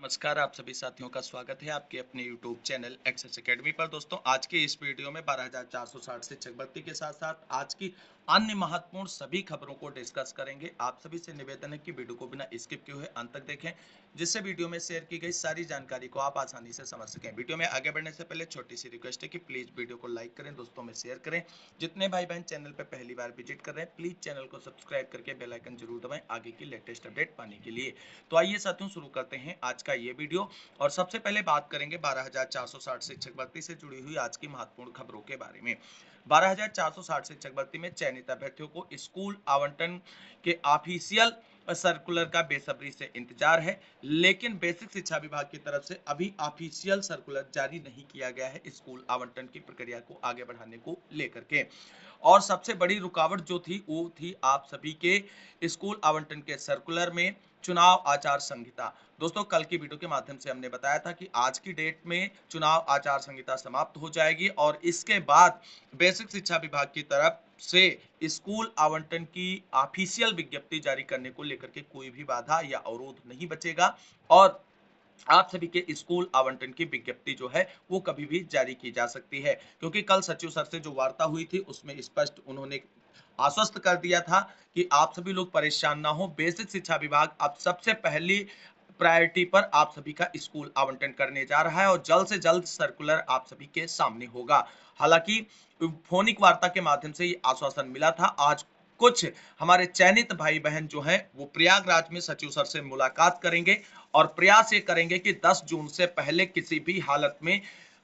नमस्कार, आप सभी साथियों का स्वागत है आपके अपने YouTube चैनल एक्सेस एकेडमी पर। दोस्तों, आज के इस वीडियो में 12,460 शिक्षक भर्ती के साथ-साथ आज की अन्य महत्वपूर्ण सभी खबरों को डिस्कस करेंगे। आप सभी से निवेदन है कि वीडियो को बिना स्किप किए हुए अंत तक देखें, जिससे वीडियो में शेयर की गई सारी जानकारी को आप आसानी से समझ सकें। वीडियो में आगे बढ़ने से पहले छोटी सी रिक्वेस्ट है कि प्लीज़ वीडियो को लाइक करें, दोस्तों में शेयर करें। जितने भाई-बहन चैनल पर पहली बार विजिट कर रहे हैं, प्लीज़ चैनल को सब्सक्राइब करके बेल आइकन जरूर दबाएं आगे की लेटेस्ट अपडेट पाने के लिए। तो आइए साथियों, शुरू करते हैं आज का ये वीडियो। और सबसे पहले बात करेंगे 12,460 शिक्षक भर्ती से जुड़ी हुई आज की महत्वपूर्ण खबरों के बारे में। 12,460 शिक्षक भर्ती में चयनित अभ्यर्थियों को स्कूल आवंटन के ऑफिशियल सर्कुलर का बेसब्री से इंतजार है, लेकिन बेसिक शिक्षा विभाग की तरफ से अभी ऑफिशियल सर्कुलर जारी नहीं किया गया है स्कूल आवंटन की प्रक्रिया को आगे बढ़ाने को लेकर के। और सबसे बड़ी रुकावट जो थी वो थी आप सभी के स्कूल आवंटन के सर्कुलर में चुनाव आचार संहिता। दोस्तों, कल की वीडियो के माध्यम से हमने बताया था कि आज की डेट में चुनाव आचार संहिता समाप्त हो जाएगी और इसके बाद बेसिक शिक्षा विभाग की तरफ से स्कूल आवंटन की ऑफिशियल विज्ञप्ति जारी करने को लेकर के कोई भी बाधा या अवरोध नहीं बचेगा और आप सभी के स्कूल आवंटन की विज्ञप्ति जो है वो कभी भी जारी की जा सकती है। क्योंकि कल सचिव सर से जो वार्ता हुई थी उसमें स्पष्ट उन्होंने आश्वस्त कर दिया था कि आप सभी लोग परेशान ना हो, बेसिक शिक्षा विभाग अब सबसे पहली प्रायोरिटी पर आप सभी का स्कूल आवंटन करने जा रहा है और जल्द से जल्द सर्कुलर आप सभी के सामने होगा। हालांकि फोनिक वार्ता के माध्यम से ये आश्वासन मिला था। आज कुछ हमारे चयनित भाई बहन जो हैं वो प्रयागराज में सचिव सर से मुलाकात करेंगे और प्रयास ये करेंगे कि 10 जून से पहले किसी भी हालत में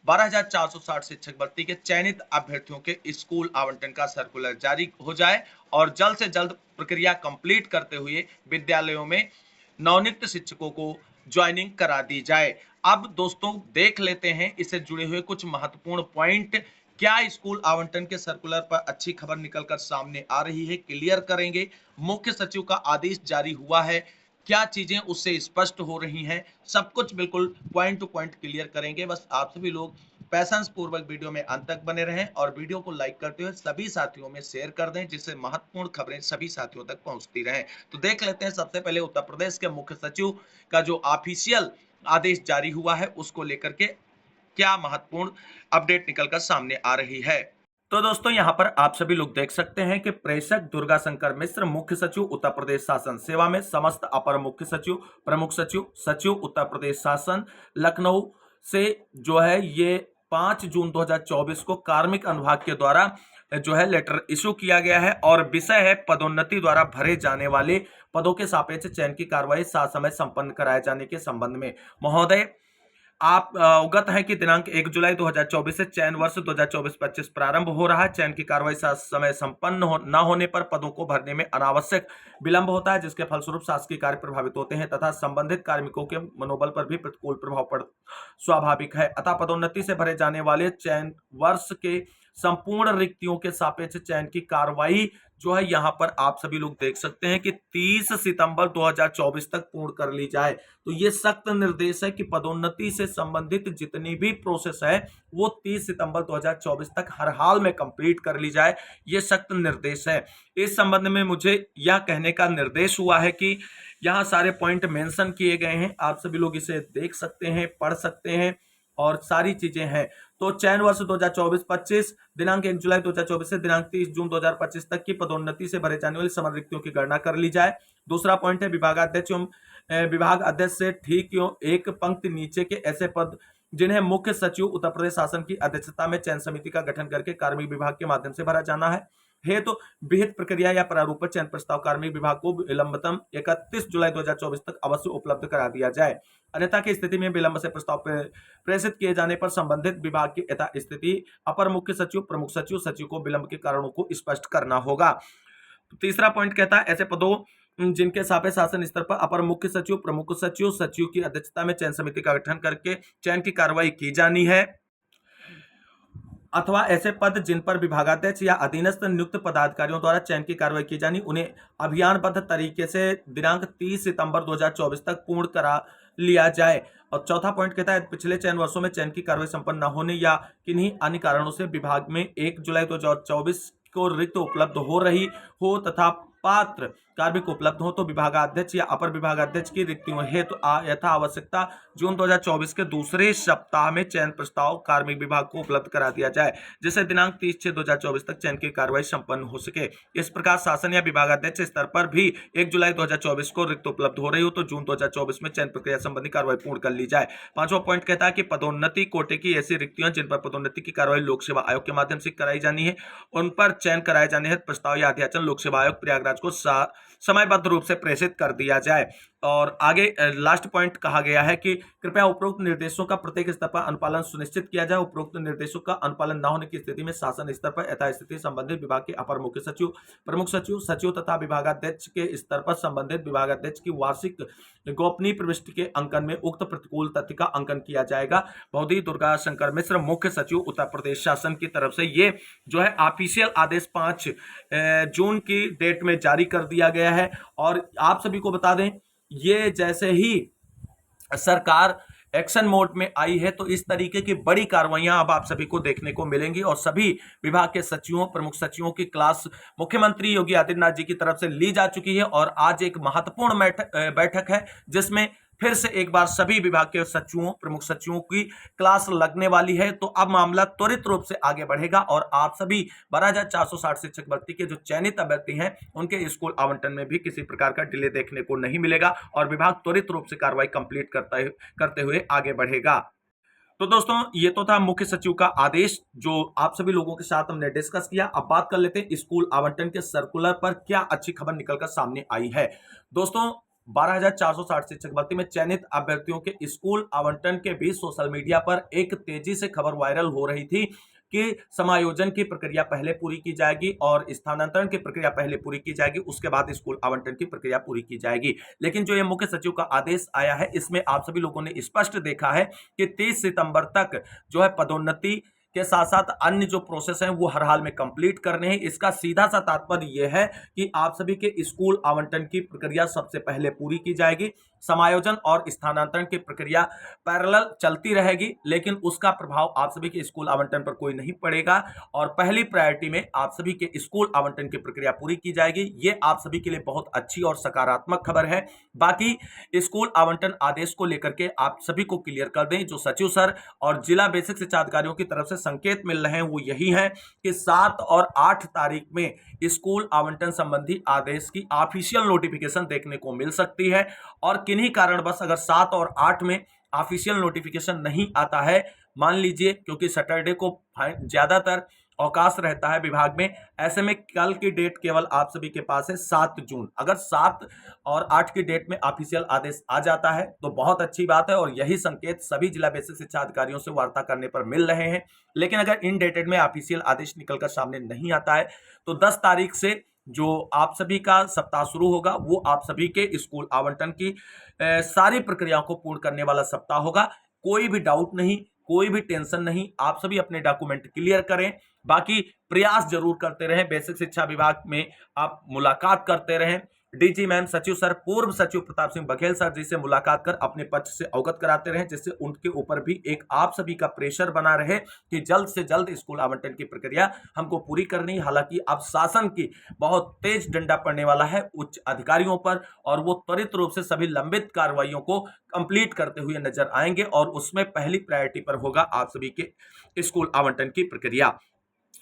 12,460 शिक्षक भर्ती के चयनित अभ्यर्थियों के स्कूल आवंटन का सर्कुलर जारी हो जाए और जल्द से जल्द प्रक्रिया कंप्लीट करते हुए विद्यालयों में नवनियुक्त शिक्षकों को ज्वाइनिंग करा दी जाए। अब दोस्तों, देख लेते हैं इससे जुड़े हुए कुछ महत्वपूर्ण पॉइंट। क्या स्कूल आवंटन के सर्कुलर पर अच्छी खबर निकलकर सामने आ रही है, क्लियर करेंगे। मुख्य सचिव का आदेश जारी हुआ है, क्या चीजें उससे स्पष्ट हो रही हैं, सब कुछ बिल्कुल पॉइंट टू पॉइंट क्लियर करेंगे। बस आप सभी लोग पैशंस पूर्वक वीडियो में अंत तक बने रहें और वीडियो को लाइक करते हुए सभी साथियों में शेयर कर दें, जिससे महत्वपूर्ण खबरें सभी साथियों तक पहुंचती रहें। तो देख लेते हैं सबसे पहले उत्तर प्रदेश के मुख्य सचिव का जो ऑफिशियल आदेश जारी हुआ है उसको लेकर के क्या महत्वपूर्ण अपडेट निकलकर सामने आ रही है। तो दोस्तों, यहां पर आप सभी लोग देख सकते हैं कि प्रेषक दुर्गा शंकर मिश्र मुख्य सचिव उत्तर प्रदेश शासन सेवा में समस्त अपर मुख्य सचिव, प्रमुख सचिव, सचिव उत्तर प्रदेश शासन लखनऊ से जो है ये 5 जून 2024 को कार्मिक अनुभाग के द्वारा जो है लेटर इशू किया गया है और विषय है पदोन्नति द्वारा भरे जाने वाले पदों के सापेक्ष चयन की कार्रवाई समय संपन्न कराए जाने के संबंध में। महोदय, आप अवगत हैं कि दिनांक 1 जुलाई 2024 से चयन वर्ष 2024-25 प्रारंभ हो रहा है। चयन की कार्रवाई समय संपन्न न होने पर पदों को भरने में अनावश्यक विलंब होता है, जिसके फलस्वरूप शासकीय कार्य प्रभावित होते हैं तथा संबंधित कार्मिकों के मनोबल पर भी प्रतिकूल प्रभाव पड़ स्वाभाविक है। अतः पदोन्नति से भरे जाने वाले चयन वर्ष के संपूर्ण रिक्तियों के सापेक्ष चयन की कार्रवाई जो है यहाँ पर आप सभी लोग देख सकते हैं कि 30 सितंबर 2024 तक पूर्ण कर ली जाए। तो ये सख्त निर्देश है कि पदोन्नति से संबंधित जितनी भी प्रोसेस है वो 30 सितंबर 2024 तक हर हाल में कंप्लीट कर ली जाए। ये सख्त निर्देश है। इस संबंध में मुझे यह कहने का निर्देश हुआ है कि यहाँ सारे पॉइंट मेंशन किए गए हैं, आप सभी लोग इसे देख सकते हैं, पढ़ सकते हैं और सारी चीजें हैं। तो चयन वर्ष 2024-25 दिनांक 1 जुलाई 2024 से दिनांक 30 जून 2025 तक की पदोन्नति से भरे जाने वाली समस्त रिक्तियों की गणना कर ली जाए। दूसरा पॉइंट है विभागाध्यक्ष एवं विभाग अध्यक्ष से ठीक एक पंक्ति नीचे के ऐसे पद जिन्हें मुख्य सचिव उत्तर प्रदेश शासन की अध्यक्षता में चयन समिति का गठन करके कार्मिक विभाग के माध्यम से भरा जाना है तो विहित प्रक्रिया या प्रारूप चयन प्रस्ताव कार्मिक विभाग को विलंबतम 31 जुलाई 2024 तक अवश्य उपलब्ध करा दिया जाए। अन्यथा की स्थिति में विलंब से प्रस्ताव प्रेषित किए जाने पर संबंधित विभाग की यथा स्थिति अपर मुख्य सचिव, प्रमुख सचिव, सचिव को विलंब के कारणों को स्पष्ट करना होगा। तीसरा पॉइंट कहता है ऐसे पदों जिनके सापेक्ष शासन स्तर पर अपर मुख्य सचिव, प्रमुख सचिव, सचिव की अध्यक्षता में चयन समिति का गठन करके चयन की कार्रवाई की जानी है अथवा ऐसे पद जिन पर विभागाध्यक्ष या अधीनस्थ नियुक्त पदाधिकारियों द्वारा चयन की कार्रवाई की जानी उन्हें अभियानबद्ध तरीके से दिनांक 30 सितंबर 2024 तक पूर्ण करा लिया जाए। और चौथा पॉइंट कहता है पिछले चयन वर्षों में चयन की कार्रवाई संपन्न न होने या किन्हीं अन्य कारणों से विभाग में 1 जुलाई 2024 को रिक्त उपलब्ध हो रही हो तथा पात्र कार्मिक उपलब्ध हो तो विभागाध्यक्ष या अपर विभागाध्यक्ष की रिक्तियों हेतु यथा आवश्यकता जून 2024 के दूसरे सप्ताह में चयन प्रस्ताव कार्मिक विभाग को उपलब्ध करा दिया जाए, जिससे दिनांक 30/6/2024 तक चयन की कार्रवाई संपन्न हो सके। इस प्रकार शासन या विभागाध्यक्ष स्तर पर भी 1 जुलाई 2024 को रिक्त उपलब्ध हो रही हो तो जून 2024 में चयन प्रक्रिया संबंधी कार्रवाई पूर्ण कर ली जाए। 5वां पॉइंट कहता है कि पदोन्नति कोटे की ऐसी रिक्तियां जिन पर पदोन्नति की कार्रवाई लोक सेवा आयोग के माध्यम से कराई जानी है, उन पर चयन कराए जाने हेतु प्रस्ताव या अध्याचन लोक सेवा आयोग प्रयागराज को समयबद्ध रूप से प्रेषित कर दिया जाए। और आगे लास्ट पॉइंट कहा गया है कि कृपया उपरोक्त निर्देशों का प्रत्येक स्तर पर अनुपालन सुनिश्चित किया जाए। उपरोक्त निर्देशों का अनुपालन न होने की स्थिति में शासन स्तर पर यथास्थिति संबंधित विभाग के अपर मुख्य सचिव, प्रमुख सचिव, सचिव तथा विभागाध्यक्ष के स्तर पर संबंधित विभागाध्यक्ष की वार्षिक गोपनीय प्रविष्टि के अंकन में उक्त प्रतिकूल तथ्य का अंकन किया जाएगा। बौद्धि दुर्गा शंकर मिश्र, मुख्य सचिव, उत्तर प्रदेश शासन की तरफ से ये जो है ऑफिशियल आदेश 5 जून की डेट में जारी कर दिया गया है। और आप सभी को बता दें, ये जैसे ही सरकार एक्शन मोड में आई है तो इस तरीके की बड़ी कार्रवाइयां अब आप सभी को देखने को मिलेंगी और सभी विभाग के सचिवों, प्रमुख सचिवों की क्लास मुख्यमंत्री योगी आदित्यनाथ जी की तरफ से ली जा चुकी है। और आज एक महत्वपूर्ण बैठक है जिसमें फिर से एक बार सभी विभाग के सचिवों, प्रमुख सचिवों की क्लास लगने वाली है। तो अब मामला त्वरित रूप से आगे बढ़ेगा और आप सभी 12,460 शिक्षक भर्ती के जो चयनित अभ्यर्थी हैं उनके स्कूल आवंटन में भी किसी प्रकार का डिले देखने को नहीं मिलेगा और विभाग त्वरित रूप से कार्रवाई कंप्लीट करते हुए आगे बढ़ेगा। तो दोस्तों, ये तो था मुख्य सचिव का आदेश जो आप सभी लोगों के साथ हमने डिस्कस किया। अब बात कर लेते हैं स्कूल आवंटन के सर्कुलर पर क्या अच्छी खबर निकलकर सामने आई है। दोस्तों, 12,460 शिक्षक भर्ती में चयनित अभ्यर्थियों के स्कूल आवंटन के बीच सोशल मीडिया पर एक तेजी से खबर वायरल हो रही थी कि समायोजन की प्रक्रिया पहले पूरी की जाएगी और स्थानांतरण की प्रक्रिया पहले पूरी की जाएगी, उसके बाद स्कूल आवंटन की प्रक्रिया पूरी की जाएगी। लेकिन जो ये मुख्य सचिव का आदेश आया है इसमें आप सभी लोगों ने स्पष्ट देखा है कि 30 सितंबर तक जो है पदोन्नति के साथ साथ अन्य जो प्रोसेस हैं वो हर हाल में कंप्लीट करने हैं। इसका सीधा सा तात्पर्य यह है कि आप सभी के स्कूल आवंटन की प्रक्रिया सबसे पहले पूरी की जाएगी, समायोजन और स्थानांतरण की प्रक्रिया पैरेलल चलती रहेगी, लेकिन उसका प्रभाव आप सभी के स्कूल आवंटन पर कोई नहीं पड़ेगा और पहली प्रायोरिटी में आप सभी के स्कूल आवंटन की प्रक्रिया पूरी की जाएगी। ये आप सभी के लिए बहुत अच्छी और सकारात्मक खबर है। बाकी स्कूल आवंटन आदेश को लेकर के आप सभी को क्लियर कर दें, जो सचिव सर और जिला बेसिक शिक्षा अधिकारियों की तरफ से संकेत मिल रहे हैं वो यही है कि 7 और 8 तारीख में स्कूल आवंटन संबंधी आदेश की ऑफिशियल नोटिफिकेशन देखने को मिल सकती है। और किन्हीं कारणवश अगर 7 और 8 में ऑफिशियल नोटिफिकेशन नहीं आता है, मान लीजिए क्योंकि सैटरडे को ज्यादातर अवकाश रहता है विभाग में, ऐसे में कल की डेट केवल आप सभी के पास है 7 जून। अगर 7 और 8 की डेट में ऑफिशियल आदेश आ जाता है तो बहुत अच्छी बात है और यही संकेत सभी जिला बेसिक शिक्षा अधिकारियों से वार्ता करने पर मिल रहे हैं। लेकिन अगर इन डेटेड में ऑफिशियल आदेश निकलकर सामने नहीं आता है तो 10 तारीख से जो आप सभी का सप्ताह शुरू होगा वो आप सभी के स्कूल आवंटन की सारी प्रक्रियाओं को पूर्ण करने वाला सप्ताह होगा। कोई भी डाउट नहीं, कोई भी टेंशन नहीं, आप सभी अपने डॉक्यूमेंट क्लियर करें। बाकी प्रयास जरूर करते रहें, बेसिक शिक्षा विभाग में आप मुलाकात करते रहें। डीजी मैम, सचिव सर, पूर्व सचिव प्रताप सिंह बघेल सर जी से मुलाकात कर अपने पक्ष से अवगत कराते रहें, जिससे उनके ऊपर भी एक आप सभी का प्रेशर बना रहे कि जल्द से जल्द स्कूल आवंटन की प्रक्रिया हमको पूरी करनी। हालांकि अब शासन की बहुत तेज डंडा पड़ने वाला है उच्च अधिकारियों पर और वो त्वरित रूप से सभी लंबित कार्रवाइयों को कंप्लीट करते हुए नजर आएंगे और उसमें पहली प्रायोरिटी पर होगा आप सभी के स्कूल आवंटन की प्रक्रिया।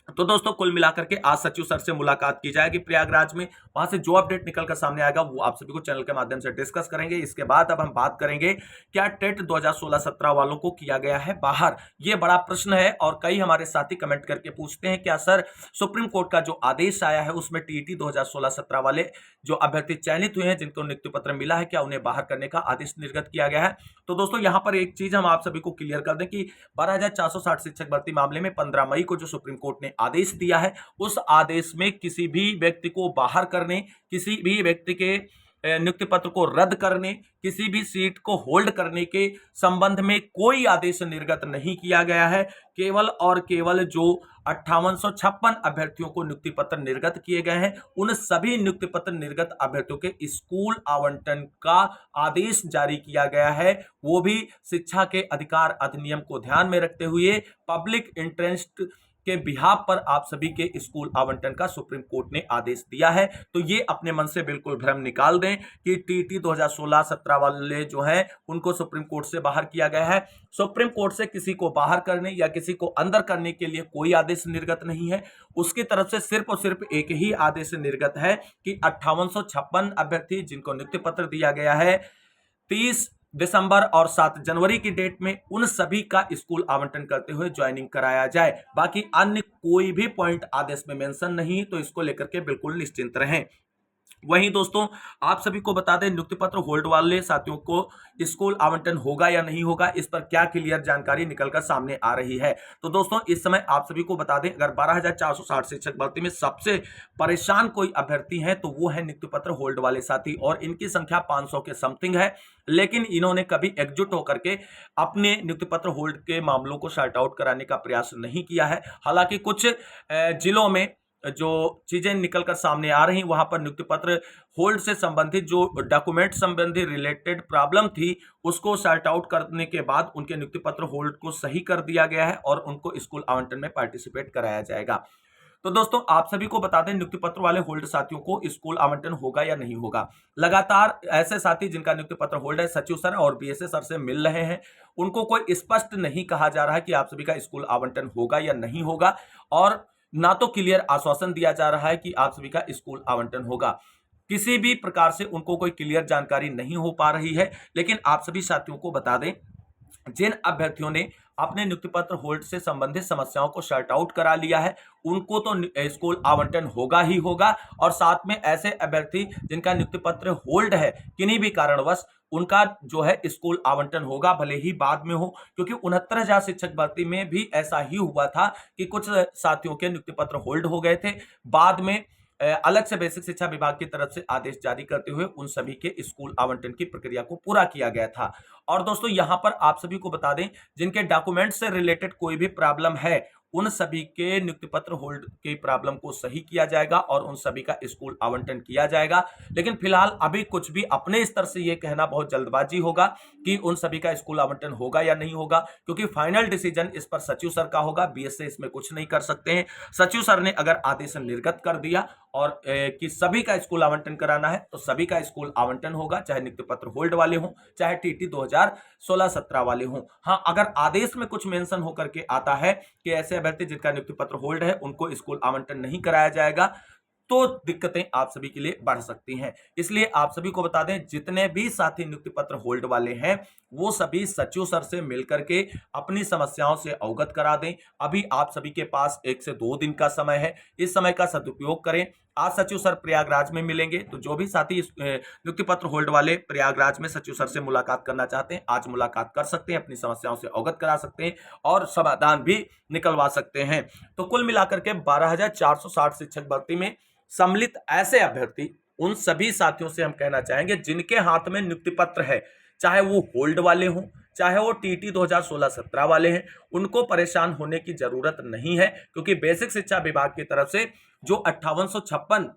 तो दोस्तों, कुल मिलाकर के आज सचिव सर से मुलाकात की जाएगी प्रयागराज में। वहां से जो अपडेट निकलकर सामने आएगा वो आप सभी को चैनल के माध्यम से डिस्कस करेंगे। इसके बाद अब हम बात करेंगे क्या टेट 2016-17 वालों को किया गया है बाहर, ये बड़ा प्रश्न है और कई हमारे साथी कमेंट करके पूछते हैं क्या सर सुप्रीम कोर्ट का जो आदेश आया है उसमें टीईटी 2016-17 वाले जो अभ्यर्थी चयनित हुए हैं जिनको नियुक्ति पत्र मिला है, क्या उन्हें बाहर करने का आदेश निर्गत किया गया है। तो दोस्तों, यहां पर एक चीज हम आप सभी को क्लियर कर दें कि 12,460 शिक्षक भर्ती मामले में 15 मई को जो सुप्रीम कोर्ट ने आदेश दिया है उस आदेश में किसी भी व्यक्ति को बाहर करने, किसी भी व्यक्ति के नियुक्ति पत्र को रद्द करने, किसी भी सीट को होल्ड करने के संबंध में कोई आदेश निर्गत नहीं किया गया है। केवल और केवल जो 5856 अभ्यर्थियों को नियुक्ति पत्र निर्गत किए गए हैं उन सभी नियुक्ति पत्र निर्गत अभ्यर्थियों के स्कूल आवंटन का आदेश जारी किया गया है, वो भी शिक्षा के अधिकार अधिनियम को ध्यान में रखते हुए पब्लिक इंटरेस्ट के बिहाफ पर आप सभी के स्कूल आवंटन का सुप्रीम कोर्ट ने आदेश दिया है। तो ये अपने मन से बिल्कुल भ्रम निकाल दें कि टीटी 2016-17 वाले जो हैं उनको सुप्रीम कोर्ट से बाहर किया गया है। सुप्रीम कोर्ट से किसी को बाहर करने या किसी को अंदर करने के लिए कोई आदेश निर्गत नहीं है। उसकी तरफ से सिर्फ और सिर्फ एक ही आदेश निर्गत है कि 5856 अभ्यर्थी जिनको नियुक्ति पत्र दिया गया है 30 दिसंबर और 7 जनवरी की डेट में, उन सभी का स्कूल आवंटन करते हुए ज्वाइनिंग कराया जाए। बाकी अन्य कोई भी पॉइंट आदेश में मेंशन नहीं, तो इसको लेकर के बिल्कुल निश्चिंत रहें। वहीं दोस्तों आप सभी को बता दें, नियुक्ति पत्र होल्ड वाले साथियों को स्कूल आवंटन होगा या नहीं होगा, इस पर क्या क्लियर जानकारी निकलकर सामने आ रही है। तो दोस्तों इस समय आप सभी को बता दें, अगर 12,460 शिक्षक भर्ती में सबसे परेशान कोई अभ्यर्थी है तो वो है नियुक्ति पत्र होल्ड वाले साथी, और इनकी संख्या 500 के समथिंग है। लेकिन इन्होंने कभी एकजुट होकर के अपने नियुक्ति पत्र होल्ड के मामलों को सॉर्ट आउट कराने का प्रयास नहीं किया है। हालांकि कुछ जिलों में जो चीजें निकलकर सामने आ रही, वहां पर नियुक्ति पत्र होल्ड से संबंधित जो डॉक्यूमेंट संबंधी रिलेटेड प्रॉब्लम थी उसको सॉर्ट आउट करने के बाद उनके नियुक्ति पत्र होल्ड को सही कर दिया गया है और उनको स्कूल आवंटन में पार्टिसिपेट कराया जाएगा। तो दोस्तों आप सभी को बता दें, नियुक्ति पत्र वाले होल्ड साथियों को स्कूल आवंटन होगा या नहीं होगा। लगातार ऐसे साथी जिनका नियुक्ति पत्र होल्ड है सचिव सर और बीएसए सर से मिल रहे हैं, उनको कोई स्पष्ट नहीं कहा जा रहा है कि आप सभी का स्कूल आवंटन होगा या नहीं होगा, और ना तो क्लियर आश्वासन दिया जा रहा है कि आप सभी का स्कूल आवंटन होगा। किसी भी प्रकार से उनको कोई क्लियर जानकारी नहीं हो पा रही है। लेकिन आप सभी साथियों को बता दें, जिन अभ्यर्थियों ने अपने नियुक्ति पत्र होल्ड से संबंधित समस्याओं को सॉर्ट आउट करा लिया है उनको तो स्कूल आवंटन होगा ही होगा, और साथ में ऐसे अभ्यर्थी जिनका नियुक्ति पत्र होल्ड है किन्हीं भी कारणवश, उनका जो है स्कूल आवंटन होगा, भले ही बाद में हो। क्योंकि 69,000 शिक्षक भर्ती में भी ऐसा ही हुआ था कि कुछ साथियों के नियुक्ति पत्र होल्ड हो गए थे, बाद में अलग से बेसिक शिक्षा विभाग की तरफ से आदेश जारी करते हुए उन सभी के स्कूल आवंटन की प्रक्रिया को पूरा किया गया था। और दोस्तों यहां पर आप सभी को बता दें, जिनके डॉक्यूमेंट से रिलेटेड कोई भी प्रॉब्लम है उन सभी के नियुक्ति पत्र होल्ड की प्रॉब्लम को सही किया जाएगा और उन सभी का स्कूल आवंटन किया जाएगा। लेकिन फिलहाल अभी कुछ भी अपने स्तर से यह कहना बहुत जल्दबाजी होगा कि उन सभी का स्कूल आवंटन होगा या नहीं होगा, क्योंकि फाइनल डिसीजन इस पर सचिव सर का होगा। बीएसए इसमें कुछ नहीं कर सकते हैं। सचिव सर ने अगर आदेश निर्गत कर दिया और कि सभी का स्कूल आवंटन कराना है तो सभी का स्कूल आवंटन होगा, चाहे नियुक्ति पत्र होल्ड वाले हों चाहे टीटी 2016-17 वाले हों। हाँ, अगर आदेश में कुछ मेंशन होकर के आता है कि ऐसे अभ्यर्थी जिनका नियुक्ति पत्र होल्ड है उनको स्कूल आवंटन नहीं कराया जाएगा, तो दिक्कतें आप सभी के लिए बढ़ सकती हैं। इसलिए आप सभी को बता दें, जितने भी साथी नियुक्ति पत्र होल्ड वाले हैं वो सभी सचिव सर से मिलकर के अपनी समस्याओं से अवगत करा दें। अभी आप सभी के पास 1 से 2 दिन का समय है, इस समय का सदुपयोग करें। आज सचिव सर प्रयागराज में मिलेंगे, तो जो भी साथी नियुक्ति पत्र होल्ड वाले प्रयागराज में सचिव सर से मुलाकात करना चाहते हैं आज मुलाकात कर सकते हैं, अपनी समस्याओं से अवगत करा सकते हैं और समाधान भी निकलवा सकते हैं। तो कुल मिलाकर के 12,460 शिक्षक भर्ती में सम्मिलित ऐसे अभ्यर्थी, उन सभी साथियों से हम कहना चाहेंगे जिनके हाथ में नियुक्ति पत्र है, चाहे वो होल्ड वाले हों चाहे वो टीटी 2016-17 वाले हैं, उनको परेशान होने की जरूरत नहीं है। क्योंकि बेसिक शिक्षा विभाग की तरफ से जो 5856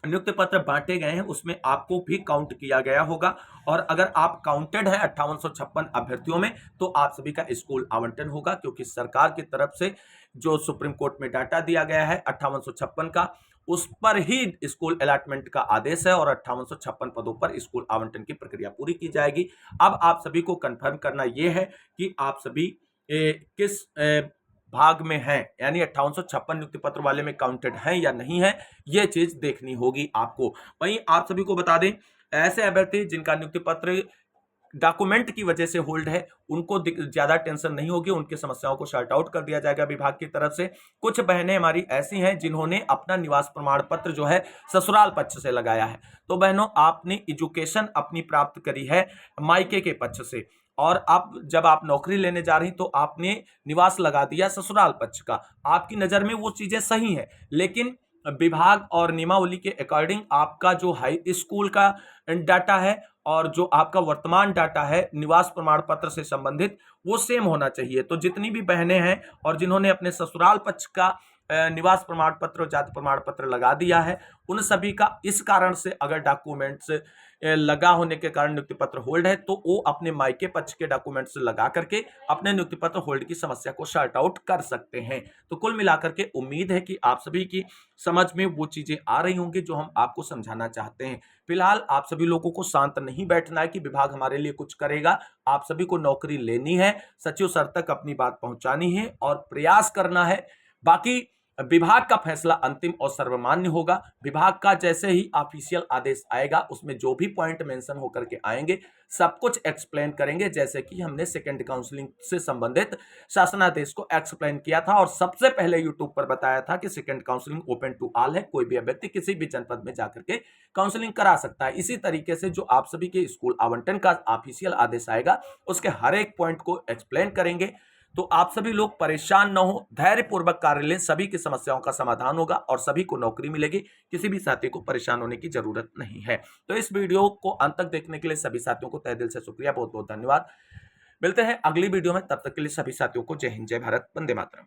नियुक्ति पत्र बांटे गए हैं उसमें आपको भी काउंट किया गया होगा, और अगर आप काउंटेड है 5856 अभ्यर्थियों में तो आप सभी का स्कूल आवंटन होगा। क्योंकि सरकार की तरफ से जो सुप्रीम कोर्ट में डाटा दिया गया है 5856 का, उस पर ही स्कूल अलॉटमेंट का आदेश है और 5856 पदों पर स्कूल आवंटन की प्रक्रिया पूरी की जाएगी। अब आप सभी को कंफर्म करना यह है कि आप सभी किस भाग में हैं, यानी 5856 नियुक्ति पत्र वाले में काउंटेड हैं या नहीं है, यह चीज देखनी होगी आपको। वहीं आप सभी को बता दें, ऐसे अभ्यर्थी जिनका नियुक्ति पत्र डॉक्यूमेंट की वजह से होल्ड है उनको ज्यादा टेंशन नहीं होगी, उनकी समस्याओं को सॉर्ट आउट कर दिया जाएगा विभाग की तरफ से। कुछ बहनें हमारी ऐसी हैं जिन्होंने अपना निवास प्रमाण पत्र जो है ससुराल पक्ष से लगाया है। तो बहनों, आपने एजुकेशन अपनी प्राप्त करी है मायके के पक्ष से, और अब जब आप नौकरी लेने जा रही तो आपने निवास लगा दिया ससुराल पक्ष का। आपकी नजर में वो चीजें सही है, लेकिन विभाग और नियमावली के अकॉर्डिंग आपका जो हाई स्कूल का डाटा है और जो आपका वर्तमान डाटा है निवास प्रमाण पत्र से संबंधित वो सेम होना चाहिए। तो जितनी भी बहनें हैं और जिन्होंने अपने ससुराल पक्ष का निवास प्रमाण पत्र और जाति प्रमाण पत्र लगा दिया है, उन सभी का इस कारण से अगर डॉक्यूमेंट्स लगा होने के कारण नियुक्ति पत्र होल्ड है, तो वो अपने मायके पक्ष के डॉक्यूमेंट्स लगा करके अपने नियुक्ति पत्र होल्ड की समस्या को सॉर्ट आउट कर सकते हैं। तो कुल मिलाकर के उम्मीद है कि आप सभी की समझ में वो चीजें आ रही होंगी जो हम आपको समझाना चाहते हैं। फिलहाल आप सभी लोगों को शांत नहीं बैठना है कि विभाग हमारे लिए कुछ करेगा। आप सभी को नौकरी लेनी है, सचिव सर तक अपनी बात पहुंचानी है और प्रयास करना है। बाकी विभाग का फैसला अंतिम और सर्वमान्य होगा। विभाग का जैसे ही ऑफिशियल आदेश आएगा उसमें जो भी पॉइंट मेंशन होकर के आएंगे सब कुछ एक्सप्लेन करेंगे, जैसे कि हमने सेकंड काउंसलिंग से संबंधित शासनादेश को एक्सप्लेन किया था और सबसे पहले यूट्यूब पर बताया था कि second counselling open to all है, कोई भी अभ्यर्थी किसी भी जनपद में जाकर के काउंसलिंग करा सकता है। इसी तरीके से जो आप सभी के स्कूल आवंटन का ऑफिशियल आदेश आएगा उसके हर एक पॉइंट को एक्सप्लेन करेंगे। तो आप सभी लोग परेशान न हो, धैर्यपूर्वक कार्य लें, सभी की समस्याओं का समाधान होगा और सभी को नौकरी मिलेगी। किसी भी साथी को परेशान होने की जरूरत नहीं है। तो इस वीडियो को अंत तक देखने के लिए सभी साथियों को तहे दिल से शुक्रिया, बहुत बहुत धन्यवाद। मिलते हैं अगली वीडियो में, तब तक के लिए सभी साथियों को जय हिंद, जय भारत, वंदे मातरम।